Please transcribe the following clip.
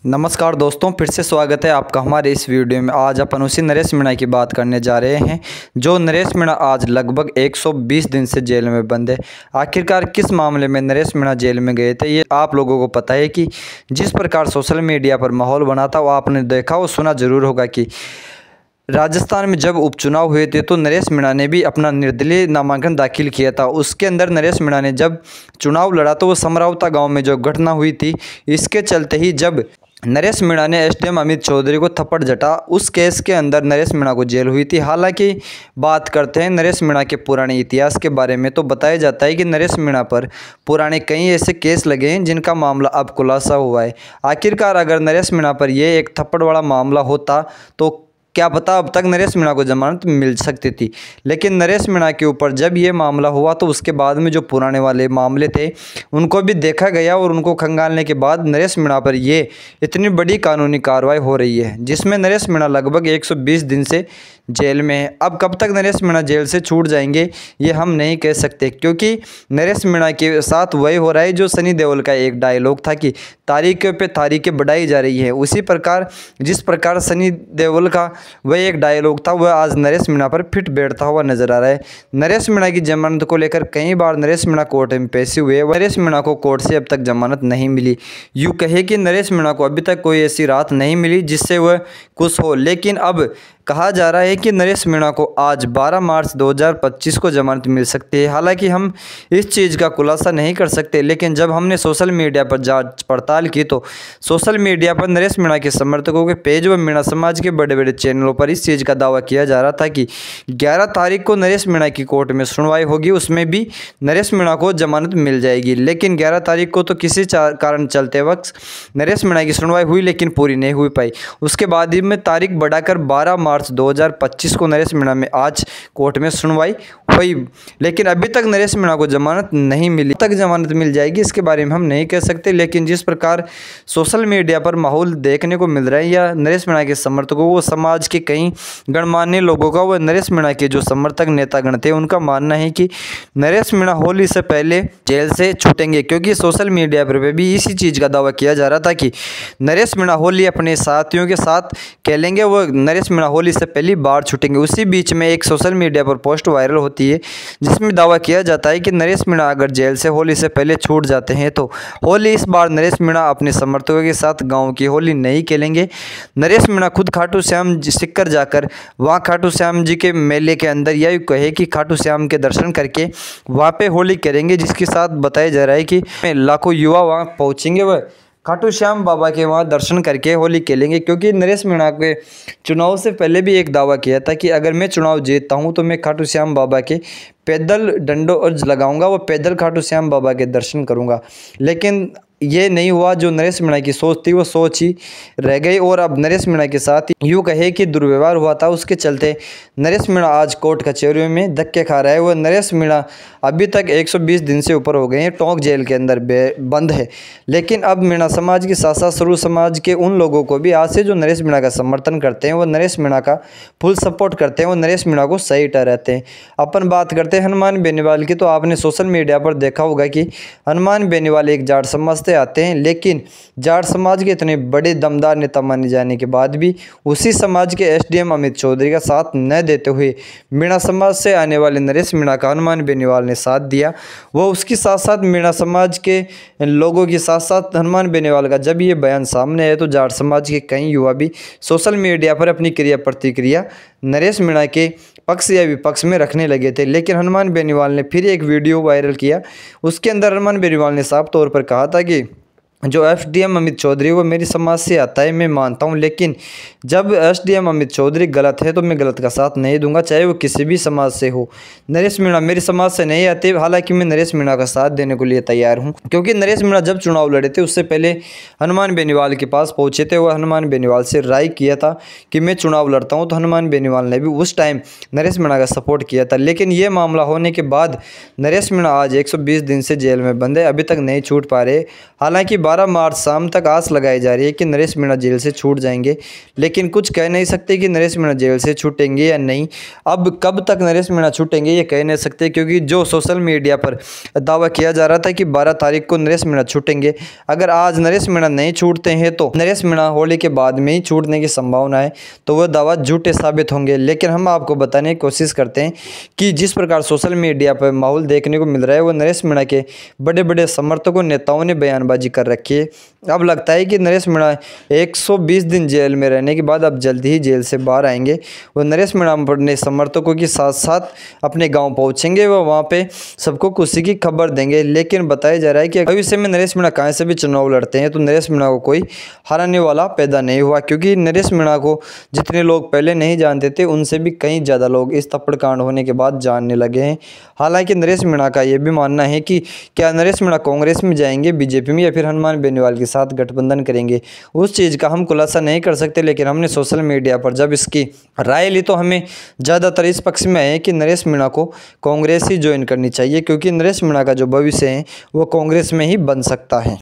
नमस्कार दोस्तों, फिर से स्वागत है आपका हमारे इस वीडियो में। आज अपन उसी नरेश मीणा की बात करने जा रहे हैं जो नरेश मीणा आज लगभग 120 दिन से जेल में बंद है। आखिरकार किस मामले में नरेश मीणा जेल में गए थे ये आप लोगों को पता है कि जिस प्रकार सोशल मीडिया पर माहौल बना था वो आपने देखा और सुना ज़रूर होगा कि राजस्थान में जब उपचुनाव हुए थे तो नरेश मीणा ने भी अपना निर्दलीय नामांकन दाखिल किया था। उसके अंदर नरेश मीणा ने जब चुनाव लड़ा तो वो समरावता गांव में जो घटना हुई थी, इसके चलते ही जब नरेश मीणा ने एसडीएम अमित चौधरी को थप्पड़ जटा, उस केस के अंदर नरेश मीणा को जेल हुई थी। हालांकि बात करते हैं नरेश मीणा के पुराने इतिहास के बारे में तो बताया जाता है कि नरेश मीणा पर पुराने कई ऐसे केस लगे हैं जिनका मामला अब खुलासा हुआ है। आखिरकार अगर नरेश मीणा पर यह एक थप्पड़ वाला मामला होता तो क्या पता अब तक नरेश मीणा को जमानत मिल सकती थी। लेकिन नरेश मीणा के ऊपर जब ये मामला हुआ तो उसके बाद में जो पुराने वाले मामले थे उनको भी देखा गया और उनको खंगालने के बाद नरेश मीणा पर ये इतनी बड़ी कानूनी कार्रवाई हो रही है जिसमें नरेश मीणा लगभग 120 दिन से जेल में है। अब कब तक नरेश मीणा जेल से छूट जाएंगे ये हम नहीं कह सकते, क्योंकि नरेश मीणा के साथ वही हो रहा है जो सनी देओल का एक डायलॉग था कि तारीखों पे तारीखें बढ़ाई जा रही है। उसी प्रकार जिस प्रकार सनी देओल का वह एक डायलॉग था वह आज नरेश मीणा पर फिट बैठता हुआ नजर आ रहा है। नरेश मीणा की जमानत को लेकर कई बार नरेश मीणा कोर्ट में पेशी हुए, नरेश मीणा को कोर्ट से अब तक जमानत नहीं मिली। यूँ कहे कि नरेश मीणा को अभी तक कोई ऐसी रात नहीं मिली जिससे वह खुश हो। लेकिन अब कहा जा रहा है कि नरेश मीणा को आज 12 मार्च 2025 को जमानत मिल सकती है। हालांकि हम इस चीज़ का खुलासा नहीं कर सकते, लेकिन जब हमने सोशल मीडिया पर जांच पड़ताल की तो सोशल मीडिया पर नरेश मीणा के समर्थकों के पेज व मीणा समाज के बड़े बड़े चैनलों पर इस चीज़ का दावा किया जा रहा था कि 11 तारीख को नरेश मीणा की कोर्ट में सुनवाई होगी, उसमें भी नरेश मीणा को जमानत मिल जाएगी। लेकिन 11 तारीख को तो किसी कारण चलते वक्त नरेश मीणा की सुनवाई हुई लेकिन पूरी नहीं हुई पाई। उसके बाद ही में तारीख बढ़ाकर 12 मार्च 2025 को नरेश मीणा में आज कोर्ट में सुनवाई हुई, लेकिन अभी तक नरेश मीणा को जमानत नहीं मिली। तक जमानत मिल जाएगी इसके बारे में हम नहीं कह सकते, लेकिन जिस प्रकार सोशल मीडिया पर माहौल देखने को मिल रहा है या नरेश मीणा के समर्थकों को, समाज के कई गणमान्य लोगों का व नरेश मीणा के जो समर्थक नेतागण थे उनका मानना है कि नरेश मीणा होली से पहले जेल से छूटेंगे, क्योंकि सोशल मीडिया पर भी इसी चीज़ का दावा किया जा रहा था कि नरेश मीणा होली अपने साथियों के साथ खेलेंगे, वो नरेश मीणा होली से पहली बार छूटेंगे। उसी बीच में एक सोशल मीडिया पर पोस्ट वायरल होती है जिसमें दावा किया जाता है कि नरेश मीणा अगर जेल से होली से पहले छूट जाते हैं तो होली इस बार नरेश मीणा अपने समर्थकों के साथ गांव की होली नहीं खेलेंगे। नरेश मीणा खुद खाटू श्याम सिक्कर जाकर वहां खाटू श्याम जी के मेले के अंदर यह कहे कि खाटू श्याम के दर्शन करके वहां पे होली करेंगे, जिसके साथ बताया जा रहा है कि लाखों युवा वहां पहुंचेंगे वह खाटू श्याम बाबा के वहाँ दर्शन करके होली खेलेंगे। क्योंकि नरेश मीणा के चुनाव से पहले भी एक दावा किया था कि अगर मैं चुनाव जीतता हूँ तो मैं खाटू श्याम बाबा के पैदल डंडो अर्ज लगाऊंगा, वो पैदल खाटू श्याम बाबा के दर्शन करूंगा। लेकिन ये नहीं हुआ। जो नरेश मीणा की सोच थी वो सोच ही रह गई और अब नरेश मीणा के साथ यूँ कहे कि दुर्व्यवहार हुआ था, उसके चलते नरेश मीणा आज कोर्ट कचहरियों में धक्के खा रहा है। वो नरेश मीणा अभी तक 120 दिन से ऊपर हो गए हैं, टोंक जेल के अंदर बंद है। लेकिन अब मीणा समाज के साथ साथ सरू समाज के उन लोगों को भी आज से जो नरेश मीणा का समर्थन करते हैं, वो नरेश मीणा का फुल सपोर्ट करते हैं, वो नरेश मीणा को सही ठहराते हैं। अपन बात करते हैं हनुमान बेनीवाल की, तो आपने सोशल मीडिया पर देखा होगा कि हनुमान बेनीवाल एक जाट समाज से आते हैं, लेकिन जाट समाज के इतने बड़े दमदार नेता माने जाने के बाद भी उसी समाज के एसडीएम अमित चौधरी का साथ न देते हुए मीणा समाज से आने वाले नरेश मीणा का हनुमान बेनीवाल ने साथ दिया। वो उसके साथ साथ मीणा समाज के लोगों के साथ साथ हनुमान बेनीवाल का जब ये बयान सामने आया तो जाट समाज के कई युवा भी सोशल मीडिया पर अपनी क्रिया प्रतिक्रिया नरेश मीणा के पक्ष या विपक्ष में रखने लगे थे। लेकिन हनुमान बेनीवाल ने फिर एक वीडियो वायरल किया, उसके अंदर हनुमान बेनीवाल ने साफ तौर पर कहा था कि जो एसडीएम अमित चौधरी वो मेरी समाज से आता है, मैं मानता हूं, लेकिन जब एसडीएम अमित चौधरी गलत है तो मैं गलत का साथ नहीं दूंगा, चाहे वो किसी भी समाज से हो। नरेश मीणा मेरी समाज से नहीं आते, हालांकि मैं नरेश मीणा का साथ देने को लिए तैयार हूं। क्योंकि नरेश मीणा जब चुनाव लड़े थे उससे पहले हनुमान बेनीवाल के पास पहुंचे थे, वह हनुमान बेनीवाल से राय किया था कि मैं चुनाव लड़ता हूँ, तो हनुमान बेनीवाल ने भी उस टाइम नरेश मीणा का सपोर्ट किया था। लेकिन ये मामला होने के बाद नरेश मीणा आज 120 दिन से जेल में बंद है, अभी तक नहीं छूट पा रहे। हालांकि 12 मार्च शाम तक आस लगाई जा रही है कि नरेश मीणा जेल से छूट जाएंगे, लेकिन कुछ कह नहीं सकते कि नरेश मीणा जेल से छूटेंगे या नहीं। अब कब तक नरेश मीणा छूटेंगे ये कह नहीं सकते, क्योंकि जो सोशल मीडिया पर दावा किया जा रहा था कि 12 तारीख को नरेश मीणा छूटेंगे, अगर आज नरेश मीणा नहीं छूटते हैं तो नरेश मीणा होली के बाद में ही छूटने की संभावना है, तो वह दावा झूठे साबित होंगे। लेकिन हम आपको बताने की कोशिश करते हैं कि जिस प्रकार सोशल मीडिया पर माहौल देखने को मिल रहा है, वो नरेश मीणा के बड़े बड़े समर्थकों नेताओं ने बयानबाजी कर रखी है। अब लगता है कि नरेश मीणा 120 दिन जेल में रहने के बाद अब जल्दी ही जेल से बाहर आएंगे। वो नरेश मीणा अपने समर्थकों के साथ साथ अपने गांव पहुंचेंगे, वो वहां पे सबको खुशी की खबर देंगे। लेकिन बताया जा रहा है कि भविष्य में नरेश मीणा कहीं से भी चुनाव लड़ते हैं तो नरेश मीणा को कोई हराने वाला पैदा नहीं हुआ, क्योंकि नरेश मीणा को जितने लोग पहले नहीं जानते थे उनसे भी कई ज़्यादा लोग इस थप्पड़ कांड होने के बाद जानने लगे हैं। हालांकि नरेश मीणा का यह भी मानना है कि क्या नरेश मीणा कांग्रेस में जाएंगे, बीजेपी में, या फिर हनुमान बेनीवाल के साथ गठबंधन करेंगे, उस चीज़ का हम खुलासा नहीं कर सकते। लेकिन हमने सोशल मीडिया पर जब इसकी राय ली तो हमें ज़्यादातर इस पक्ष में है कि नरेश मीणा को कांग्रेस ही ज्वाइन करनी चाहिए, क्योंकि नरेश मीणा का जो भविष्य है वो कांग्रेस में ही बन सकता है।